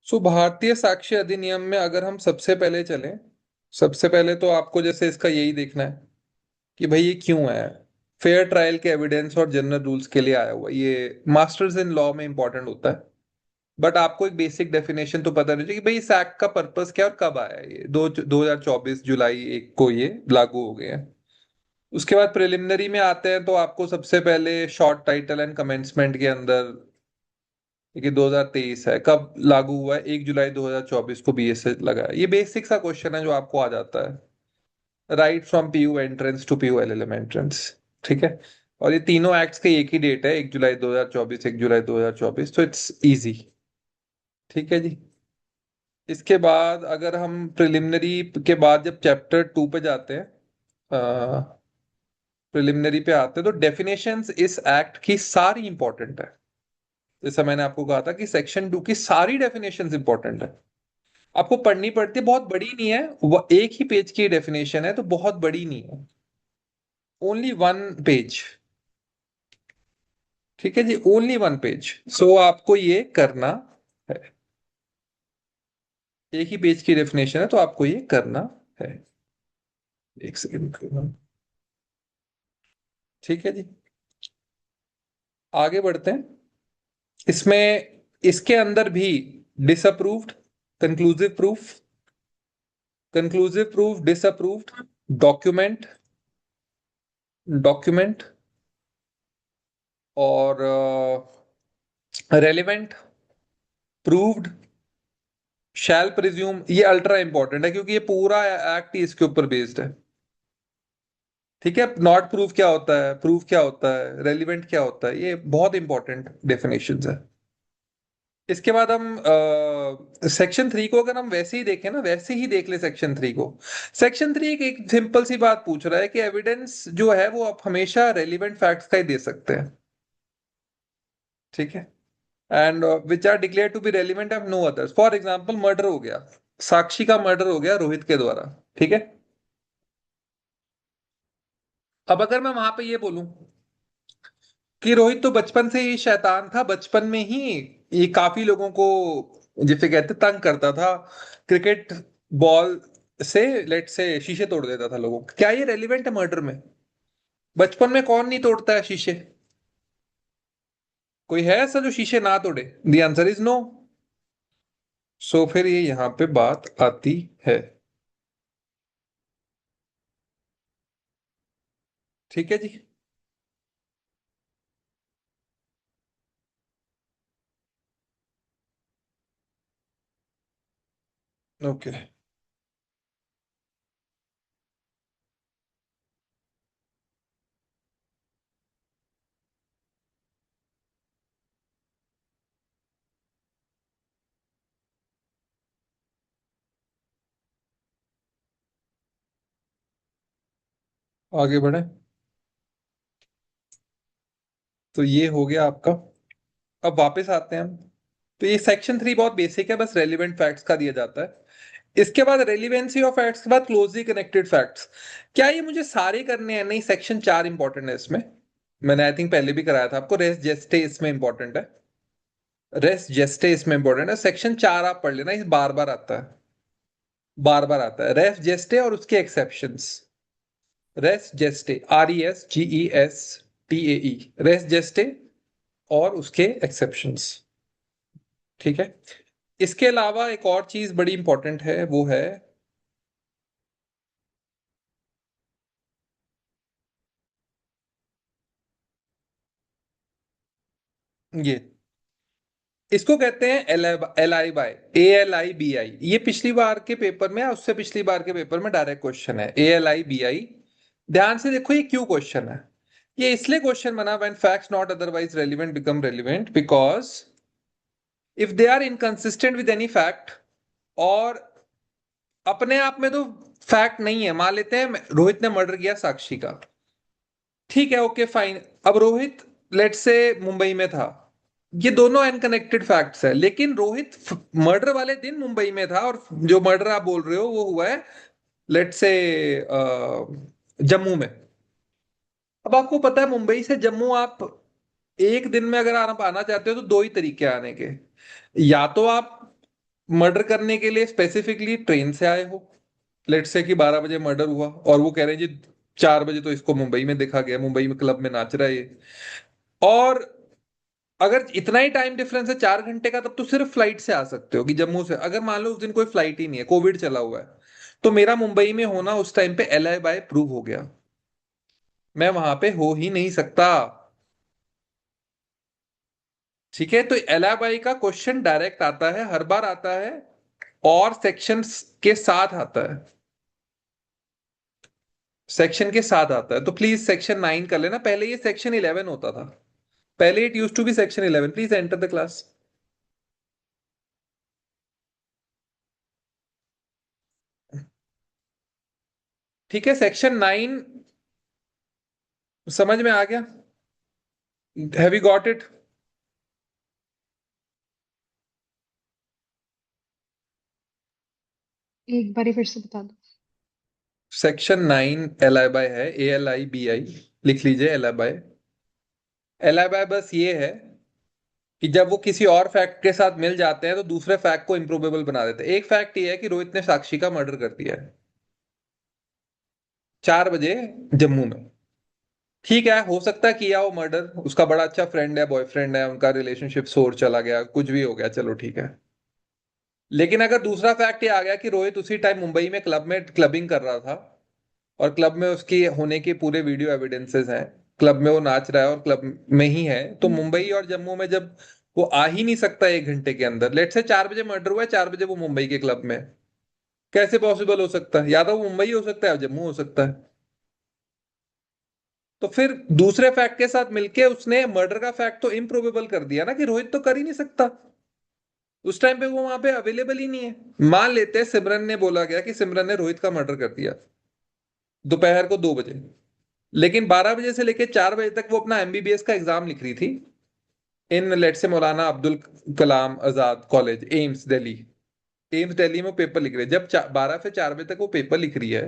भारतीय साक्ष्य अधिनियम में अगर हम सबसे पहले चलें, सबसे पहले तो आपको जैसे इसका यही देखना है कि भाई ये क्यों है। फेयर ट्रायल के एविडेंस और जनरल रूल्स के लिए आया हुआ है। ये मास्टर्स इन लॉ में इंपॉर्टेंट होता है। बट आपको एक बेसिक डेफिनेशन तो पता नहीं चाहिए कि भाई इस एक्ट का पर्पस क्या है और कब आया है। ये 2024 जुलाई 1 को ये लागू हो गया है। उसके बाद प्रिलिमिनरी में आते हैं तो आपको सबसे पहले शॉर्ट टाइटल एंड कमेंसमेंट के अंदर, ये 2023 है, कब लागू हुआ है? 1 जुलाई 2024 को बीए से लगा है। ये बेसिक सा क्वेश्चन है जो आपको आ जाता है। Right from PU entrance to PU LLM entrance. ठीक है। और ये तीनों एक्ट्स का एक ही डेट है, 1 जुलाई 2024, 1 जुलाई 2024, तो इट्स इजी। ठीक है जी। इसके बाद अगर हम प्रिलिमिनरी के बाद जब चैप्टर 2 पे जाते हैं, प्रिलिमिनरी पे आते हैं, तो डेफिनेशंस इस एक्ट की सारी इंपॉर्टेंट है। जैसा मैंने आपको कहा था कि सेक्शन 2 की सारी डेफिनेशंस इंपॉर्टेंट है। आपको पढ़नी पड़ती है, बहुत बड़ी नहीं है, वो एक ही पेज की डेफिनेशन है तो बहुत बड़ी नहीं है। Only 1 page. ठीक है जी, ओनली 1 पेज। सो आपको ये करना है। एक ही पेज की डेफिनेशन है तो आपको ये करना है। एक सेकंड। ठीक है जी। आगे बढ़ते हैं। इसमें इसके अंदर भी disapproved, conclusive proof, conclusive proof, disapproved, document, document और रेलिवेंट, प्रूव्ड, शैल प्रिज्यूम, ये अल्ट्रा इंपॉर्टेंट है क्योंकि ये पूरा एक्ट ही इसके ऊपर बेस्ड है। ठीक है। नॉट प्रूफ क्या होता है, प्रूफ क्या होता है, रेलिवेंट क्या होता है, ये बहुत इंपॉर्टेंट डेफिनेशंस है। इसके बाद हम सेक्शन 3 को अगर हम वैसे ही देखें ना, वैसे ही देख ले सेक्शन 3 को। सेक्शन 3 एक सिंपल सी बात पूछ रहा है कि एविडेंस जो है वो आप हमेशा रेलिवेंट फैक्ट्स का ही दे सकते हैं। ठीक है। And which are declared to be relevant and no others. For example murder हो गया, साक्षी का मर्डर हो गया रोहित के द्वारा। ठीक है। अब अगर मैं वहां पे ये बोलूं कि रोहित तो बचपन से ही शैतान था, बचपन में ही ये काफी लोगों को, जिसे कहते, तंग करता था। क्रिकेट बॉल से, लेट से, शीशे तोड़ देता था लोगों के। क्या ये रेलिवेंट है मर्डर में? बचपन में कौन नहीं तोड़ता है शीशे? कोई है ऐसा जो शीशे ना तोड़े? The answer is no. So फिर ये यहां पे बात आती है। ठीक है जी। ओके। आगे बढ़े। तो ये हो गया आपका। अब वापस आते हैं हम। तो ये सेक्शन 3 बहुत बेसिक है, बस रेलिवेंट फैक्ट्स का दिया जाता है। इसके बाद रेलिवेंसी ऑफ फैक्ट्स के बाद क्लोजली कनेक्टेड फैक्ट्स। क्या ये मुझे सारे करने हैं? नहीं, सेक्शन 4 इंपॉर्टेंट है इसमें। मैंने आई थिंक पहले भी कराया था आपको। रेस जेस्टे इसमें इंपॉर्टेंट है। रेस जेस्टे इसमें इंपॉर्टेंट है। सेक्शन 4 आप पढ़ लेना, इस बार बार आता है। बार बार आता है रेस जेस्टे और उसके एक्सेप्शंस। रेस जेस्टे, RESGESTAE, रेस जेस्टे और उसके एक्सेप्शंस। ठीक है। इसके अलावा एक और चीज बड़ी इंपॉर्टेंट है, वो है ये, इसको कहते हैं ALIBI। ये पिछली बार के पेपर में या उससे पिछली बार के पेपर में डायरेक्ट क्वेश्चन है, ALIBI। ध्यान से देखो ये क्यों क्वेश्चन है। ये इसलिए क्वेश्चन बना, when facts not otherwise relevant become relevant, because if they are inconsistent with any fact, और अपने आप में तो फैक्ट नहीं है, मान लेते हैं रोहित ने मर्डर किया साक्षी का। ठीक है, ओके फाइन। अब रोहित लेट से मुंबई में था। ये दोनों अनकनेक्टेड फैक्ट्स है, लेकिन रोहित मर्डर वाले दिन मुंबई में था और जो मर्डर आप बोल रहे हो वो हुआ है लेट से जम्मू में। अब आपको पता है मुंबई से जम्मू आप एक दिन में अगर आप आना चाहते हो तो दो ही तरीके हैं आने के। या तो आप मर्डर करने के लिए स्पेसिफिकली ट्रेन से आए हो, लेट्स से कि 12 बजे मर्डर हुआ और वो कह रहे हैं जी 4 बजे तो इसको मुंबई में देखा गया, मुंबई में क्लब में नाच रहा है ये। और अगर इतना ही टाइम डिफरेंस है 4 घंटे का, तब तो सिर्फ फ्लाइट से आ सकते हो कि जम्मू से, अगर मान लो उस दिन कोई फ्लाइट ही नहीं है, कोविड चला हुआ है, तो मेरा मुंबई में होना उस टाइम पे एल बाय प्रूव हो गया, मैं वहां पे हो ही नहीं सकता। ठीक है, तो एल बाई का क्वेश्चन डायरेक्ट आता है, हर बार आता है, और सेक्शंस के साथ आता है, सेक्शन के साथ आता है। तो प्लीज सेक्शन 9 कर लेना, पहले ये सेक्शन 11 होता था, पहले it use to be section 11। Please enter the class. ठीक है, सेक्शन 9 समझ में आ गया? Have you got it? एक बार फिर से बता दो। सेक्शन 9 एल आई बाय है, ALIBI, लिख लीजिए alibi. Alibi बस ये है कि जब वो किसी और फैक्ट के साथ मिल जाते हैं तो दूसरे फैक्ट को इम्प्रोबेबल बना देते हैं। एक फैक्ट ये है कि रोहित ने साक्षी का मर्डर कर दिया है 4 बजे जम्मू में। ठीक है, हो सकता है किया हो मर्डर, उसका बड़ा अच्छा फ्रेंड है, बॉयफ्रेंड है, उनका रिलेशनशिप सोर चला गया, कुछ भी हो गया, चलो ठीक है। लेकिन अगर दूसरा फैक्ट ये आ गया कि रोहित उसी टाइम मुंबई में क्लब में क्लबिंग कर रहा था, और क्लब में उसकी होने के पूरे वीडियो एविडेंसेस हैं, क्लब में वो नाच रहा है और क्लब में ही है, तो हम्म। मुंबई और जम्मू में जब वो आ ही नहीं सकता 1 घंटे के अंदर, लेट से 4 बजे मर्डर हुआ है, 4 बजे वो मुंबई के क्लब में, कैसे पॉसिबल हो सकता है? या तो वो मुंबई हो सकता है या जम्मू हो सकता है। तो फिर दूसरे फैक्ट के साथ मिलके उसने मर्डर का फैक्ट तो इम्प्रोबेबल कर दिया ना, कि रोहित तो कर ही नहीं सकता, उस टाइम पे वो वहां पे अवेलेबल ही नहीं है। मान लेते हैं सिमरन ने बोला गया कि सिमरन ने रोहित का मर्डर कर दिया दोपहर को 2 बजे, लेकिन 12 बजे से लेकर 4 बजे तक वो अपना MBBS का एग्जाम लिख रही थी इन लेट से Maulana Abdul Kalam Azad college, AIIMS Delhi. AIIMS Delhi में वो पेपर लिख रही है, जब 12 से 4 बजे तक वो पेपर लिख रही है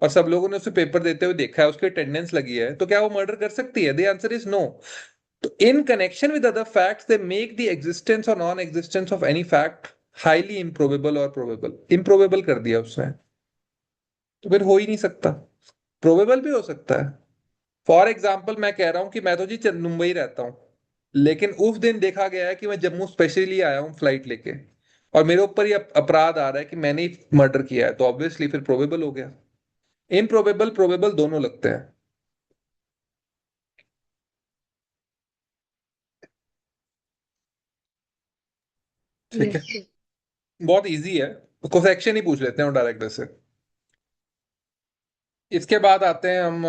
और सब लोगों ने उसे पेपर देते हुए देखा है, उसकी अटेंडेंस लगी है, तो क्या वो मर्डर कर सकती है? The answer is no. तो in connection with other facts they make the existence or non existence of any fact highly improbable or probable. Improbable कर दिया उसने, तो फिर हो ही नहीं सकता। प्रोबेबल भी हो सकता है। फॉर एग्जाम्पल मैं कह रहा हूं कि मैं तो जी मुंबई रहता हूं, लेकिन उस दिन देखा गया है कि मैं जम्मू स्पेशली आया हूं फ्लाइट लेके, और मेरे ऊपर ये अपराध आ रहा है कि मैंने ही मर्डर किया है, तो ऑब्वियसली फिर प्रोबेबल हो गया। इम्प्रोबेबल प्रोबेबल दोनों लगते हैं। ठीक है, यस। बहुत इजी है, उसको सेक्शन ही पूछ लेते हैं डायरेक्टर से। इसके बाद आते हैं हम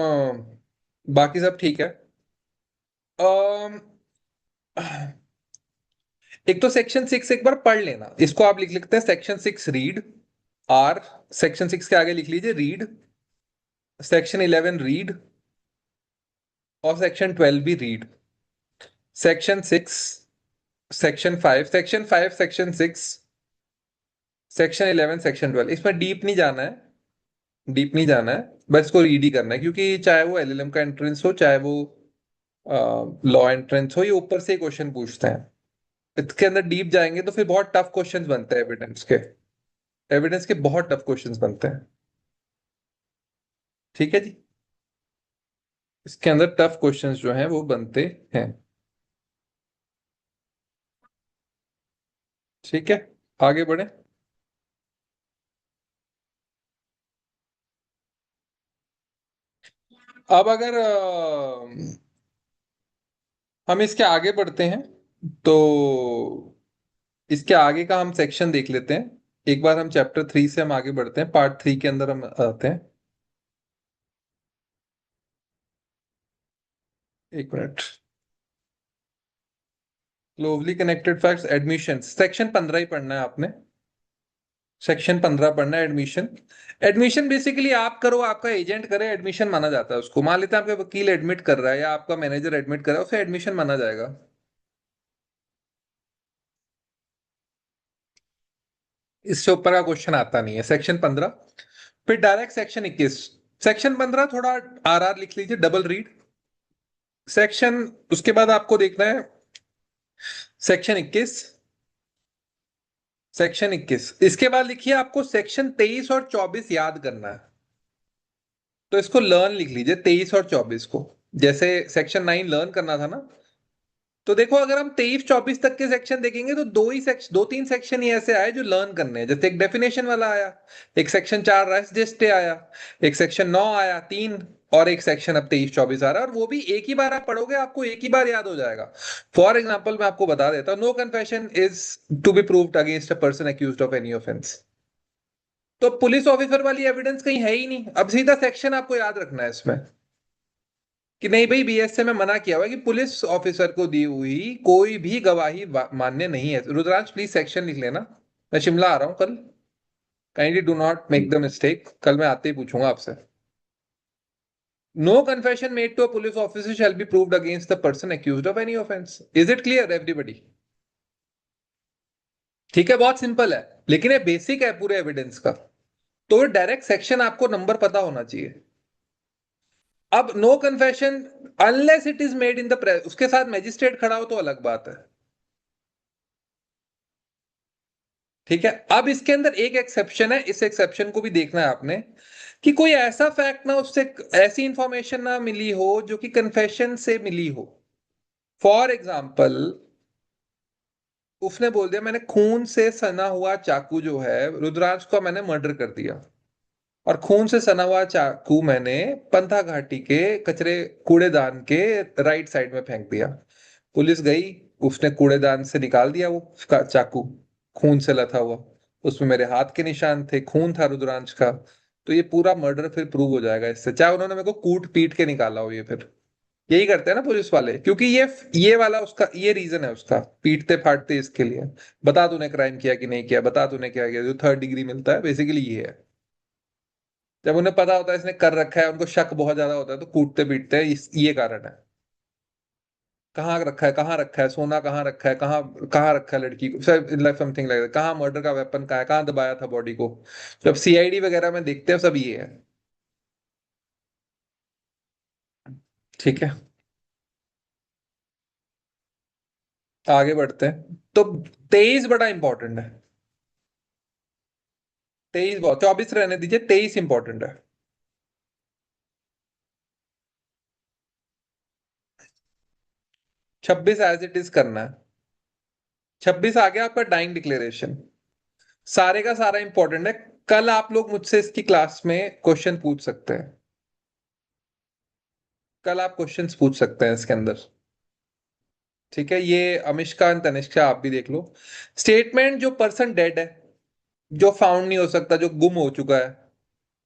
बाकी सब ठीक है। अम, एक तो सेक्शन 6 एक बार पढ़ लेना, इसको आप लिख लिखते हैं सेक्शन 6 रीड, आर, सेक्शन 6 के आगे लिख लीजिए रीड, सेक्शन 11 रीड, और सेक्शन 12 भी read. Section 6, section 5 section 6, section 11 section 12, इसमें डीप नहीं जाना है, डीप नहीं जाना है, बस इसको रीड ही करना है, क्योंकि चाहे वो LLM का एंट्रेंस हो, चाहे वो लॉ एंट्रेंस हो, ये ऊपर से क्वेश्चन पूछते हैं। इसके अंदर डीप जाएंगे तो फिर बहुत टफ क्वेश्चंस बनते हैं एविडेंस के, एविडेंस के बहुत टफ क्वेश्चंस बनते हैं। ठीक है जी, इसके अंदर टफ क्वेश्चंस जो हैं वो बनते हैं। ठीक है, आगे बढ़े। अब अगर हम इसके आगे बढ़ते हैं, तो इसके आगे का हम सेक्शन देख लेते हैं। एक बार हम चैप्टर 3 से हम आगे बढ़ते हैं, पार्ट 3 के अंदर हम आते हैं। एक minute. Closely connected facts, admission, section 15 ही पढ़ना है आपने, सेक्शन 15 पढ़ना है, एडमिशन। एडमिशन बेसिकली आप करो, आपका एजेंट करे, एडमिशन माना जाता है उसको। मान लेते हैं आपका वकील एडमिट कर रहा है या आपका मैनेजर एडमिट कर रहा है, उसे एडमिशन माना जाएगा। इससे ऊपर का क्वेश्चन आता नहीं है सेक्शन 15। फिर डायरेक्ट सेक्शन 21। सेक्शन 15 थोड़ा RR लिख लीजिए, डबल रीड सेक्शन। उसके बाद आपको देखना है सेक्शन 21, सेक्शन 21, इसके बाद लिखिए आपको सेक्शन 23 और 24 याद करना है। तो इसको लर्न लिख लीजिए 23 और 24 को। जैसे सेक्शन 9 लर्न करना था ना, तो देखो अगर हम 23-24 तक के सेक्शन देखेंगे तो दो तीन सेक्शन ही ऐसे आए जो लर्न करने हैं। जैसे एक डेफिनेशन वाला आया, एक सेक्शन 4 रेस्ट जेस्टे आया, एक सेक्शन 9 आया 3, और एक सेक्शन अब 23-24 आ रहा है, और वो भी एक ही बार आप पढ़ोगे, आपको एक ही बार याद हो जाएगा। फॉर एग्जाम्पल मैं आपको बता देता हूँ, no confession is to be proved against a person accused of any offence. तो पुलिस ऑफिसर वाली एविडेंस कहीं है ही नहीं। अब सीधा सेक्शन आपको याद रखना है इसमें कि नहीं भाई, बीएसए में मना किया हुआ है कि पुलिस ऑफिसर को दी हुई कोई भी गवाही मान्य नहीं है। रुद्रांश प्लीज सेक्शन लिख लेना, मैं शिमला आ रहा हूँ कल। Kindly do not make the mistake, कल मैं आते ही पूछूंगा आपसे। No confession made to a police officer shall be proved against the person accused of any offence. Is it clear everybody? ठीक है, बहुत सिंपल है, लेकिन ये बेसिक है पूरे एविडेंस का। तो डायरेक्ट सेक्शन आपको नंबर पता होना चाहिए। अब no confession unless it is made in the press, उसके साथ मैजिस्ट्रेट खड़ा हो तो अलग बात है। ठीक है, अब इसके अंदर एक एक्सेप्शन है, इस एक्सेप्शन को भी देखना है आपने, कि कोई ऐसा फैक्ट ना, उससे ऐसी इंफॉर्मेशन ना मिली हो जो कि कन्फेशन से मिली हो। फॉर एग्जाम्पल, उसने बोल दिया मैंने खून से सना हुआ चाकू जो है रुद्रांश को मैंने मर्डर कर दिया, और खून से सना हुआ चाकू मैंने पंथा घाटी के कचरे कूड़ेदान के राइट साइड में फेंक दिया। पुलिस गई, उसने कूड़ेदान से निकाल दिया वो चाकू, खून से लथा हुआ, उसमें मेरे हाथ के निशान थे, खून था रुद्रांश का। तो ये पूरा मर्डर फिर प्रूव हो जाएगा इससे, चाहे उन्होंने मेरे को कूट पीट के निकाला हो। ये फिर यही करते हैं ना पुलिस वाले, क्योंकि ये वाला उसका ये रीजन है उसका, पीटते फाड़ते इसके लिए। बता तूने क्राइम किया कि नहीं किया, बता तूने क्या किया, जो थर्ड डिग्री मिलता है बेसिकली ये है। जब उन्हें पता होता है इसने कर रखा है, उनको शक बहुत ज्यादा होता है, तो कूटते पीटते हैं, ये कारण है। कहाँ रखा है, कहाँ रखा है सोना, कहाँ रखा है, कहाँ कहाँ रखा है लड़की को, समथिंग लाइक, कहाँ मर्डर का वेपन कहाँ है, कहाँ दबाया था बॉडी को। जब सीआईडी वगैरह में देखते हैं सब ये है। ठीक है, आगे बढ़ते हैं। तो 23 बड़ा इंपॉर्टेंट है। 23 बहुत, 24 रहने दीजिए, 23 इंपॉर्टेंट है। 26 एज इट इज करना है। 26 आ गया आपका डाइंग डिक्लेरेशन, सारे का सारा इंपॉर्टेंट है। कल आप लोग मुझसे इसकी क्लास में क्वेश्चन पूछ सकते हैं। कल आप क्वेश्चंस पूछ सकते हैं इसके अंदर। ठीक है, ये अमिष्का एंड तनिष्का आप भी देख लो। स्टेटमेंट, जो पर्सन डेड है, जो फाउंड नहीं हो सकता, जो गुम हो चुका है,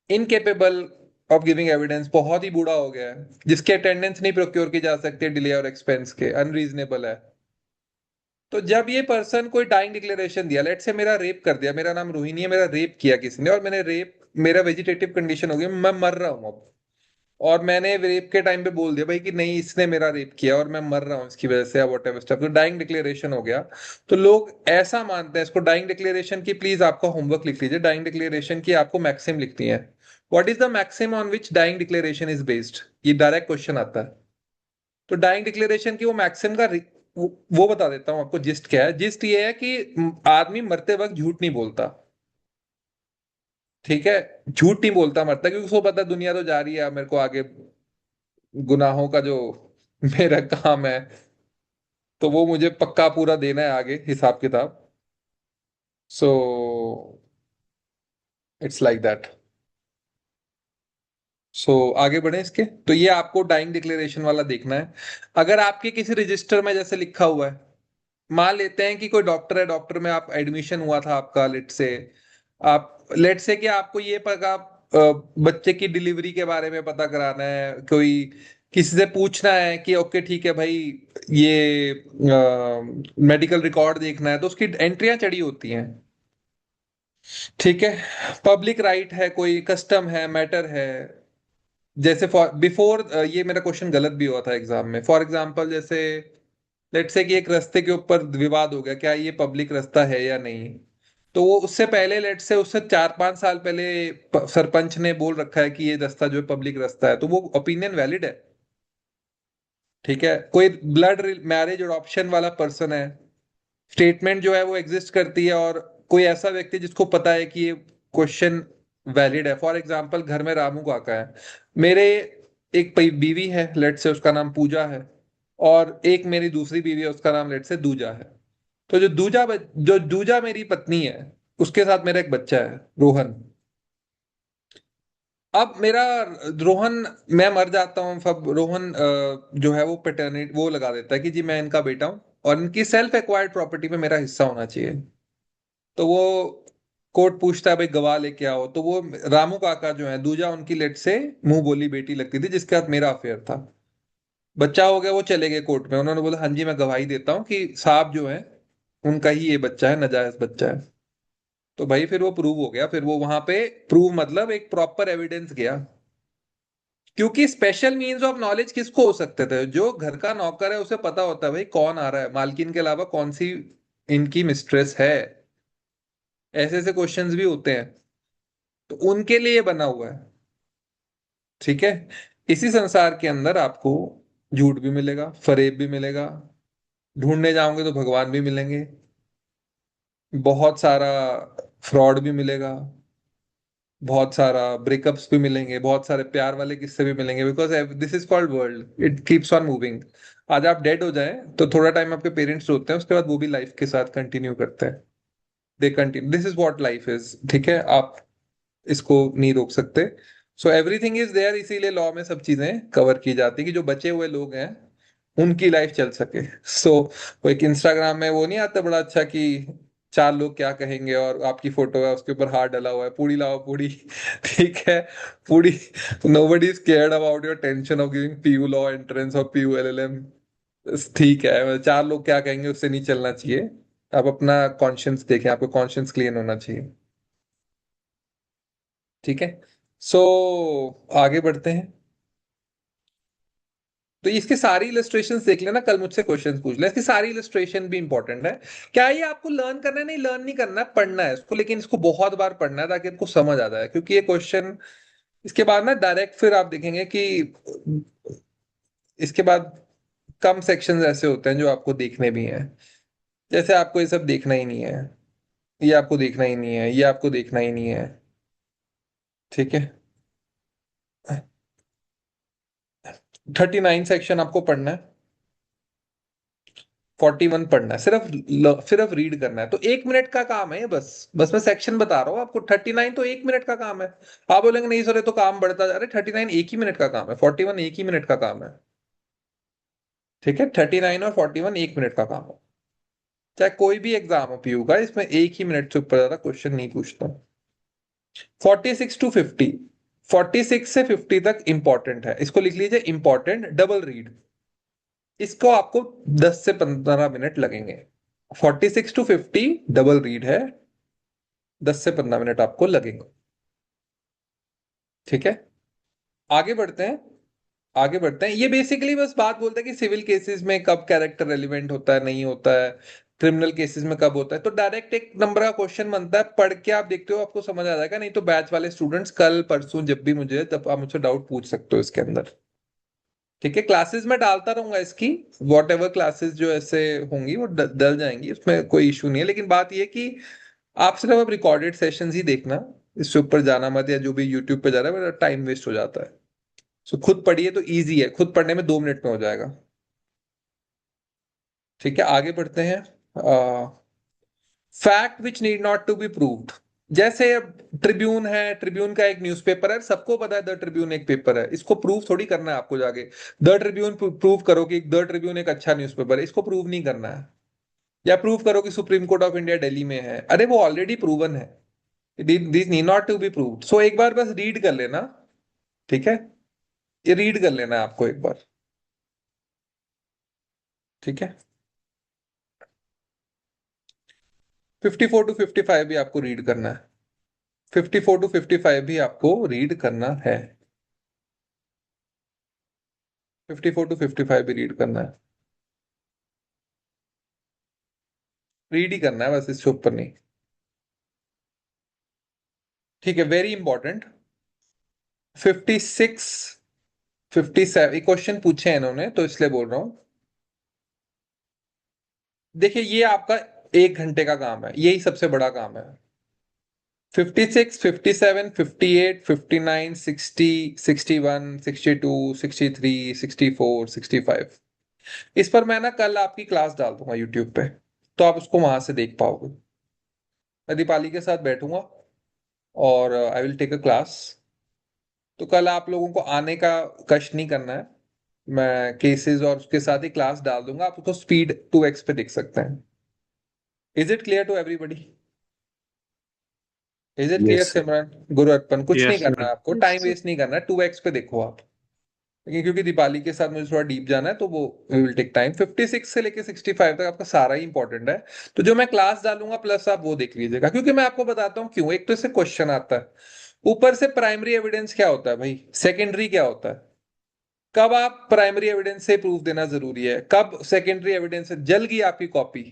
इनकेपेबल ऑफ गिविंग एविडेंस, बहुत ही बूढ़ा हो गया है, जिसके अटेंडेंस नहीं प्रोक्योर की जा सकती डिले और एक्सपेंस के, अनरीजनेबल है। तो जब ये पर्सन कोई डाइंग डिक्लेरेशन दिया, लेट से मेरा रेप कर दिया, मेरा नाम रोहिणी है, मेरा रेप किया किसी ने, और मैंने रेप, मेरा वेजिटेटिव कंडीशन हो गया, मैं मर रहा हूं अब, और मैंने रेप के टाइम पे बोल दिया भाई कि नहीं इसने मेरा रेप किया और मैं मर रहा हूँ इसकी वजह से, वट एवर स्टफ, तो डाइंग डिक्लेरेशन हो गया। तो लोग ऐसा मानते हैं इसको डाइंग डिक्लेरेशन की, प्लीज आपका होमवर्क लिख लीजिए, डाइंग डिक्लेरेशन की आपको मैक्सिम लिखती है। What is the maxim on which dying declaration is based, ये डायरेक्ट क्वेश्चन आता है। तो डाइंग डिक्लेरेशन की वो मैक्सिम का वो बता देता हूँ आपको। जिस्ट क्या है, जिस्ट ये है कि आदमी मरते वक्त झूठ नहीं बोलता। ठीक है, झूठ नहीं बोलता मरता, क्योंकि उसको पता है दुनिया तो जा रही है, मेरे को आगे गुनाहों का जो मेरा काम है, तो वो मुझे पक्का पूरा देना है आगे हिसाब किताब। So it's like that. So आगे बढ़े इसके, तो ये आपको डाइंग डिक्लेरेशन वाला देखना है। अगर आपके किसी रजिस्टर में जैसे लिखा हुआ है, मान लेते हैं कि कोई डॉक्टर है, डॉक्टर में आप एडमिशन हुआ था आपका, लेट से आप, लेट से कि आपको ये पता, बच्चे की डिलीवरी के बारे में पता कराना है, कोई किसी से पूछना है कि ओके ठीक है भाई, ये मेडिकल रिकॉर्ड देखना है, तो उसकी एंट्रियां चढ़ी होती हैं। ठीक है, पब्लिक राइट है, कोई कस्टम है, मैटर है। जैसे फॉर बिफोर, ये मेरा क्वेश्चन गलत भी हुआ था एग्जाम में, फॉर एग्जांपल जैसे लेट्स से कि एक रास्ते के ऊपर विवाद हो गया, क्या ये पब्लिक रास्ता है या नहीं। तो वो उससे पहले, लेट्स से उससे 4-5 साल पहले सरपंच ने बोल रखा है कि ये रास्ता जो है पब्लिक रास्ता है, तो वो ओपिनियन वैलिड है। ठीक है, कोई ब्लड मैरिज और ऑप्शन वाला पर्सन है, स्टेटमेंट जो है वो एग्जिस्ट करती है, और कोई ऐसा व्यक्ति जिसको पता है कि ये क्वेश्चन वैलिड है। फॉर एग्जाम्पल, घर में रामू काका है, मेरे एक बीवी है, लेट से उसका नाम पूजा है, और एक मेरी दूसरी बीवी है, उसका नाम लेट से दूजा है। तो जो दूजा मेरी पत्नी है, उसके साथ मेरा एक बच्चा है, रोहन। अब मेरा रोहन, मैं मर जाता हूँ, अब रोहन जो है वो पेटर्निटी वो लगा देता है कि जी मैं इनका बेटा हूँ और इनकी सेल्फ एक्वायर्ड प्रॉपर्टी में मेरा हिस्सा होना चाहिए। तो वो कोर्ट पूछता है भाई गवाह लेके आओ, तो वो रामू काका जो है दूजा, उनकी लेट से मुंह बोली बेटी लगती थी, जिसके साथ मेरा अफेयर था। बच्चा हो गया, वो चले गए कोर्ट में, उन्होंने बोला हाँ जी मैं गवाही देता हूँ कि साहब जो है उनका ही ये बच्चा है, नाजायज बच्चा है। तो भाई फिर वो प्रूव हो गया, फिर वो वहां पे प्रूव मतलब एक प्रॉपर एविडेंस गया। क्योंकि स्पेशल मीन्स ऑफ नॉलेज किसको हो सकते थे? जो घर का नौकर है उसे पता होता है भाई कौन आ रहा है, मालकिन के अलावा कौन सी इनकी मिस्ट्रेस है। ऐसे ऐसे क्वेश्चंस भी होते हैं, तो उनके लिए बना हुआ है। ठीक है। इसी संसार के अंदर आपको झूठ भी मिलेगा, फरेब भी मिलेगा, ढूंढने जाओगे तो भगवान भी मिलेंगे, बहुत सारा फ्रॉड भी मिलेगा, बहुत सारा ब्रेकअप्स भी मिलेंगे, बहुत सारे प्यार वाले किस्से भी मिलेंगे, because this is called world, it keeps on moving. आज आप डेड हो जाएं तो थोड़ा टाइम आपके पेरेंट्स रोते हैं, उसके बाद वो भी लाइफ के साथ कंटिन्यू करते हैं। They continue, this is what life is. ठीक है, आप इसको नहीं रोक सकते। सो एवरीथिंग इज देयर, इसीलिए लॉ में सब चीजें कवर की जाती है कि जो बचे हुए लोग हैं उनकी लाइफ चल सके। सो वो एक इंस्टाग्राम में वो नहीं आता बड़ा अच्छा कि चार लोग क्या कहेंगे, और आपकी फोटो है, उसके ऊपर हार डला हुआ है, पूड़ी लाओ पूड़ी। ठीक है, पूड़ी। Nobody is cared about your tension of giving PU law entrance or PU LLM. ठीक है, चार लोग क्या कहेंगे उससे नहीं चलना चाहिए। आप अपना कॉन्शियंस देखें, आपको कॉन्शियंस क्लीन होना चाहिए। ठीक है। सो आगे बढ़ते हैं। तो इसकी सारी इलस्ट्रेशंस देख लेना, कल मुझसे क्वेश्चंस पूछ ले, इसकी सारी इलस्ट्रेशन भी इंपॉर्टेंट है। क्या ये आपको लर्न करना है? नहीं, लर्न नहीं करना है, पढ़ना है इसको, लेकिन इसको बहुत बार पढ़ना है ताकि आपको समझ आ जाए, क्योंकि ये क्वेश्चन इसके बाद ना डायरेक्ट फिर आप देखेंगे कि इसके बाद कम सेक्शंस ऐसे होते हैं जो आपको देखने भी हैं। जैसे आपको ये सब देखना ही नहीं है, ये आपको देखना ही नहीं है, ये आपको देखना ही नहीं है। ठीक है। 39 सेक्शन आपको पढ़ना है, 41 पढ़ना है, सिर्फ रीड करना है। तो 1 मिनट का काम है ये, बस बस मैं सेक्शन बता रहा हूँ आपको। 39 तो 1 मिनट का काम है। आप बोलेंगे नहीं सर ये तो काम बढ़ता जा रहा है, 39 एक ही मिनट का काम है, 41 एक ही मिनट का काम है। ठीक है, 39 और 41 1 मिनट का काम है। चाहे कोई भी एग्जाम हो पीयू का, इसमें एक ही मिनट से ऊपर ज्यादा क्वेश्चन नहीं पूछता। 46 to 50, 46 से 50 तक इंपॉर्टेंट है, इसको लिख लीजिए इंपॉर्टेंट डबल रीड। इसको आपको 10 से 15 मिनट लगेंगे। 46 to 50 डबल रीड है, 10 से 15 मिनट आपको लगेंगे। ठीक है। आगे बढ़ते हैं। आगे बढ़ते हैं, ये बेसिकली बस बात बोलते हैं कि सिविल केसेस में कब कैरेक्टर रेलिवेंट होता है, नहीं होता है, क्रिमिनल केसेस में कब होता है। तो डायरेक्ट एक नंबर का क्वेश्चन बनता है, पढ़ के आप देखते हो आपको समझ आ जाएगा, नहीं तो बैच वाले स्टूडेंट्स कल परसों जब भी मुझे, तब आप मुझसे डाउट पूछ सकते हो इसके अंदर। ठीक है, क्लासेस में डालता रहूंगा इसकी, वॉट एवर क्लासेस जो ऐसे होंगी वो डल जाएंगी, उसमें कोई इशू नहीं है। लेकिन बात ये कि आप सिर्फ अब रिकॉर्डेड सेशंस ही देखना, इससे ऊपर जाना मत, या जो भी यूट्यूब पे जा रहा है मेरा टाइम वेस्ट हो जाता है। सो खुद पढ़िए तो इजी है, खुद पढ़ने में 2 मिनट में हो जाएगा। ठीक है, आगे बढ़ते हैं। Fact which need not to be proved. जैसे अब ट्रिब्यून है, ट्रिब्यून का एक न्यूज़पेपर है, सबको पता है द ट्रिब्यून एक पेपर है, इसको प्रूव थोड़ी करना है आपको जाके। द ट्रिब्यून प्रूव करो कि द ट्रिब्यून एक अच्छा न्यूज़पेपर है, इसको प्रूव नहीं करना है। या प्रूव करो कि Supreme Court of India Delhi में है, अरे वो ऑलरेडी प्रूवन है। This need not to be proved. So एक बार बस रीड कर लेना। ठीक है, ये रीड कर लेना है आपको एक बार। ठीक है। 54 to 55 भी आपको रीड करना है। 54 to 55 भी आपको रीड करना है। 54 to 55 भी रीड करना है। रीड ही करना है बस, इससे ऊपर नहीं। ठीक है, वेरी इंपॉर्टेंट। 56 57 क्वेश्चन पूछे हैं इन्होंने, तो इसलिए बोल रहा हूं। देखिए ये आपका 1 घंटे का काम है, यही सबसे बड़ा काम है। 56, 57, 58, 59, 60, 61, 62, 63, 64, 65। इस पर मैं ना कल आपकी क्लास डाल दूंगा यूट्यूब पे, तो आप उसको वहां से देख पाओगे। मैं दीपाली के साथ बैठूंगा और I will take a class. तो कल आप लोगों को आने का कष्ट नहीं करना है। मैं केसेस और उसके साथ ही क्लास डाल दूंगा, आप उसको स्पीड 2x पे देख सकते हैं। Is it clear to everybody? Is it clear yes sir. Simran? Guru Arpan, कुछ नहीं यस करना है सर। आपको, यस टाइम सर। वेस्ट नहीं करना है, 2x पे देखो आप। लेकिन क्योंकि दीपाली के साथ मुझे थोड़ा डीप जाना है तो वो विल टेक टाइम। 56 से लेके 65 तक आपका सारा ही इंपॉर्टेंट है। तो जो मैं क्लास डालूंगा प्लस आप वो देख लीजिएगा, क्योंकि मैं आपको बताता हूँ क्यों। एक तो इससे क्वेश्चन आता है, ऊपर से प्राइमरी एविडेंस क्या होता है भाई, सेकेंडरी क्या होता है। कब आप प्राइमरी एविडेंस से प्रूफ देना जरूरी है, कब सेकेंडरी एविडेंस से जल गई आपकी कॉपी।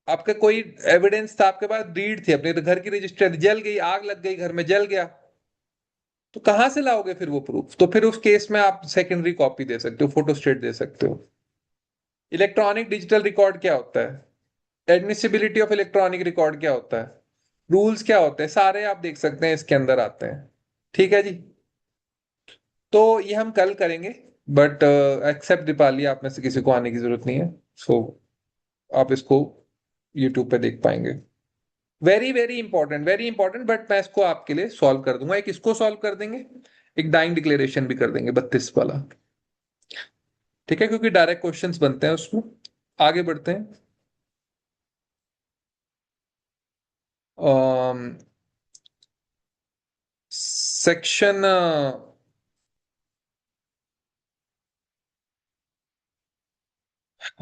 आपका कोई एविडेंस था, आपके पास रीड थी, अपने घर की रजिस्टर जल गई, आग लग गई, घर में जल गया, तो कहां से लाओगे फिर वो प्रूफ। तो फिर उस केस में आप सेकेंडरी कॉपी दे सकते हो, फोटोस्टेट दे सकते हो। इलेक्ट्रॉनिक डिजिटल रिकॉर्ड क्या होता है, एडमिसिबिलिटी ऑफ इलेक्ट्रॉनिक रिकॉर्ड क्या होता है, रूल्स क्या होते हैं, सारे आप देख सकते हैं, इसके अंदर आते हैं। ठीक है जी। तो ये हम कल करेंगे, बट एक्सेप्ट दीपाली आप में से किसी को आने की जरूरत नहीं है। सो आप इसको यूट्यूब पे देख पाएंगे। Very very important, very important, but मैं इसको आपके लिए सॉल्व कर दूंगा। एक इसको सॉल्व कर देंगे, एक डाइंग डिक्लेरेशन भी कर देंगे 32 वाला। ठीक है, क्योंकि डायरेक्ट क्वेश्चंस बनते हैं उसमें। आगे बढ़ते हैं। सेक्शन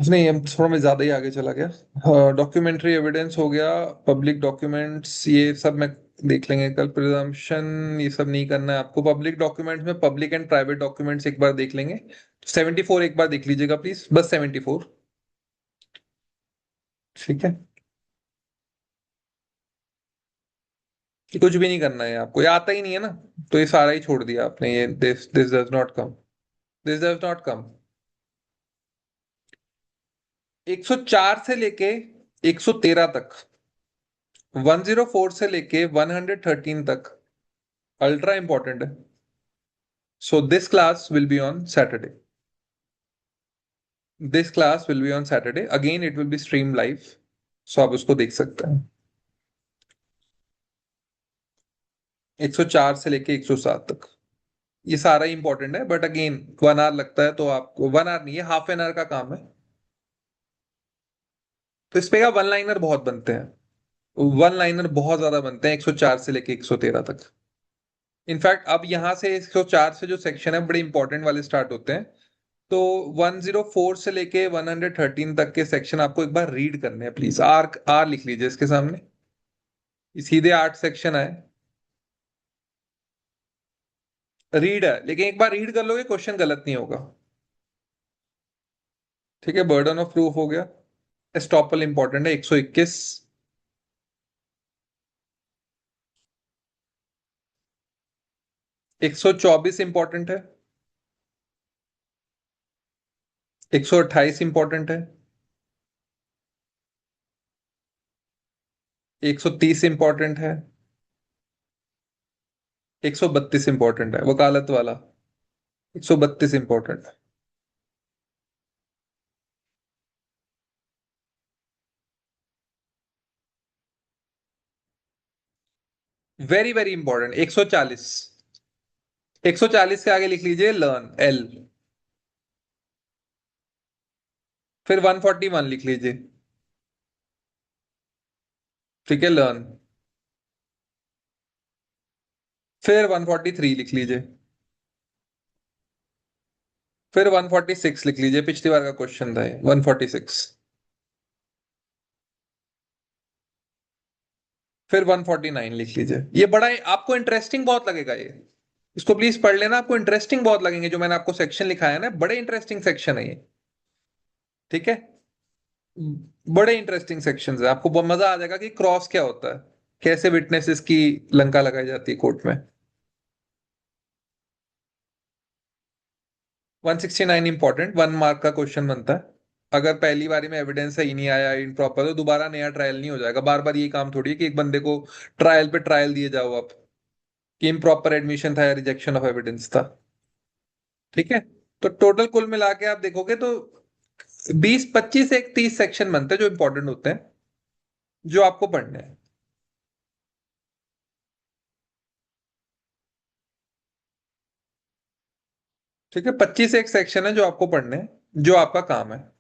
नहीं, हम थोड़ा मैं ज्यादा ही आगे चला गया। डॉक्यूमेंट्री एविडेंस हो गया, पब्लिक डॉक्यूमेंट्स ये सब मैं देख लेंगे कल। प्रिजम्पशन ये सब नहीं करना है आपको। पब्लिक डॉक्यूमेंट्स में पब्लिक एंड प्राइवेट डॉक्यूमेंट्स एक बार देख लेंगे। 74 एक बार देख लीजिएगा प्लीज, बस 74। ठीक है, कि कुछ भी नहीं करना है आपको, ये आता ही नहीं है ना, तो ये सारा ही छोड़ दिया आपने। ये this this does not come, this does not come. 104 से लेके 113 तक, 104 से लेके 113 तक अल्ट्रा इंपॉर्टेंट है। So this class will be on Saturday. This class will be on Saturday, again it will be stream live. So आप उसको देख सकते हैं। 104 से लेके 107 तक ये सारा ही इंपॉर्टेंट है, बट अगेन 1 आवर लगता है, तो आपको 1 आवर नहीं है, हाफ एन आवर का काम है। तो इस पे का वन लाइनर बहुत बनते हैं, वन लाइनर बहुत ज्यादा बनते हैं 104 से लेके 113 तक। इनफैक्ट अब यहां से 104 से जो सेक्शन है बड़े इंपॉर्टेंट वाले स्टार्ट होते हैं। तो 104 से लेके 113 तक के सेक्शन आपको एक बार रीड करने हैं प्लीज। आर आर लिख लीजिए इसके सामने, ये सीधे 8 सेक्शन आए। रीड है, लेकिन एक बार रीड कर लोगे क्वेश्चन गलत नहीं होगा। ठीक है, बर्डन ऑफ प्रूफ हो गया। एस्टॉपल इंपॉर्टेंट है 121। 124 इंपॉर्टेंट है। 128 इंपॉर्टेंट है। 130 इंपॉर्टेंट है। 132 इंपॉर्टेंट है, वकालत वाला। 132 इंपॉर्टेंट है। Very very important 140। 140 के आगे लिख लीजिए लर्न, एल। फिर 141 लिख लीजिए। ठीक है, लर्न। फिर 143 लिख लीजिए। फिर 146 लिख लीजिए, पिछली बार का क्वेश्चन था ये 146। फिर 149 लिख लीजिए। ये बड़ा आपको इंटरेस्टिंग बहुत लगेगा ये, इसको प्लीज पढ़ लेना, आपको इंटरेस्टिंग बहुत लगेंगे जो मैंने आपको सेक्शन लिखाया है ना, बड़े इंटरेस्टिंग सेक्शन है ये। ठीक है, बड़े इंटरेस्टिंग सेक्शंस है, आपको बहुत मजा आ जाएगा कि क्रॉस क्या होता है, कैसे विटनेसेस की लंका लगाई जाती है कोर्ट में। 169 इंपॉर्टेंट, 1 मार्क का क्वेश्चन बनता है। अगर पहली बारी में एविडेंस सही नहीं आया इम्प्रॉपर, तो दोबारा नया ट्रायल नहीं हो जाएगा। बार बार ये काम थोड़ी है कि एक बंदे को ट्रायल पे ट्रायल दिए जाओ आप, कि इम्प्रॉपर एडमिशन था या रिजेक्शन ऑफ एविडेंस था। ठीक है। तो टोटल कुल मिला के आप देखोगे तो 20 25 एक 30 सेक्शन बनते हैं जो इंपॉर्टेंट होते हैं, जो आपको पढ़ने हैं। ठीक है, 25 एक सेक्शन है जो आपको पढ़ने हैं, जो आपका काम है।